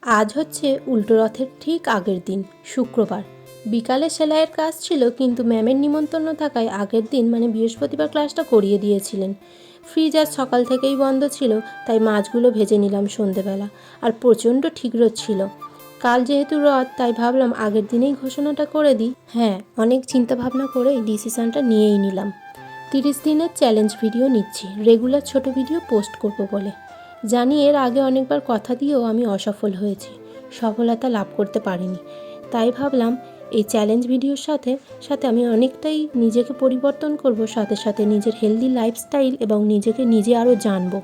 আজ হচ্ছে উল্টো রথের ঠিক আগের দিন, শুক্রবার। বিকালে সেলাইয়ের কাজ ছিল, কিন্তু ম্যামের নিমন্ত্রণ থাকায় আগের দিন মানে বৃহস্পতিবার ক্লাসটা করিয়ে দিয়েছিলেন। ফ্রিজ আজ সকাল থেকেই বন্ধ ছিল, তাই মাছগুলো ভেজে নিলাম সন্ধেবেলা। আর প্রচণ্ড ঠিক রোদ ছিল। কাল যেহেতু রথ, তাই ভাবলাম আগের দিনেই ঘোষণাটা করে দিই। হ্যাঁ, অনেক চিন্তা ভাবনা করেই ডিসিশানটা নিয়েই নিলাম। 30 দিনের চ্যালেঞ্জ ভিডিও নিচ্ছি, রেগুলার ছোট ভিডিও পোস্ট করব বলে। জানি এর আগে অনেকবার কথা দিয়েও আমি অসফল হয়েছি, সফলতা লাভ করতে পারিনি। তাই ভাবলাম এই চ্যালেঞ্জ ভিডিওর সাথে সাথে আমি অনেকটাই নিজেকে পরিবর্তন করব, সাথে সাথে নিজের হেলদি লাইফস্টাইল এবং নিজেকে নিজে আরও জানবো।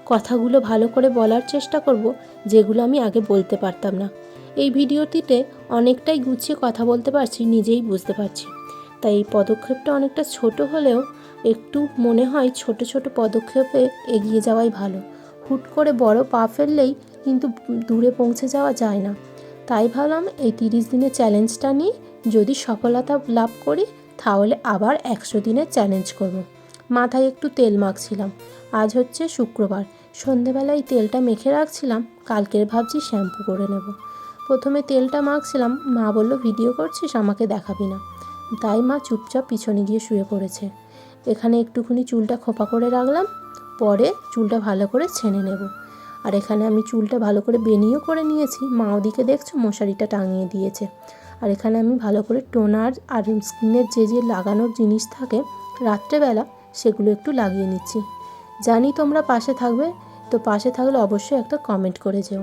কথাগুলো ভালো করে বলার চেষ্টা করব, যেগুলো আমি আগে বলতে পারতাম না। এই ভিডিওটিতে অনেকটাই গুছিয়ে কথা বলতে পারছি, নিজেই বুঝতে পারছি। তাই এই পদক্ষেপটা অনেকটা ছোট হলেও একটু মনে হয় ছোট ছোট পদক্ষেপে এগিয়ে যাওয়াই ভালো। হুট করে বড় পা ফেললেই কিন্তু দূরে পৌঁছে যাওয়া যায় না। তাই ভাবলাম এই 30 দিনের চ্যালেঞ্জটা নিয়ে যদি সফলতা লাভ করি, তাহলে আবার 100 দিনের চ্যালেঞ্জ করব। মাথায় একটু তেল মাখছিলাম। আজ হচ্ছে শুক্রবার, সন্ধেবেলায় তেলটা মেখে রাখছিলাম, কালকের ভাবছি শ্যাম্পু করে নেব। প্রথমে তেলটা মাখছিলাম, মা বলল ভিডিও করছিস, আমাকে দেখাবি না। তাই মা চুপচাপ পিছনে গিয়ে শুয়ে পড়েছে। এখানে একটুখানি চুলটা খোপা করে রাখলাম, পরে চুলটা ভালো করে ছেনে নেব। আর এখানে আমি চুলটা ভালো করে বেনিও করে নিয়েছি, মা ওদিকে দেখছো মশারিটা টাঙিয়ে দিয়েছে। আর এখানে আমি ভালো করে টোনার আর স্কিনের যে লাগানোর জিনিস থাকে রাত্রেবেলা, সেগুলো একটু লাগিয়ে নিচ্ছি। জানি তোমরা পাশে থাকবে, তো পাশে থাকলে অবশ্যই একটা কমেন্ট করে যেও।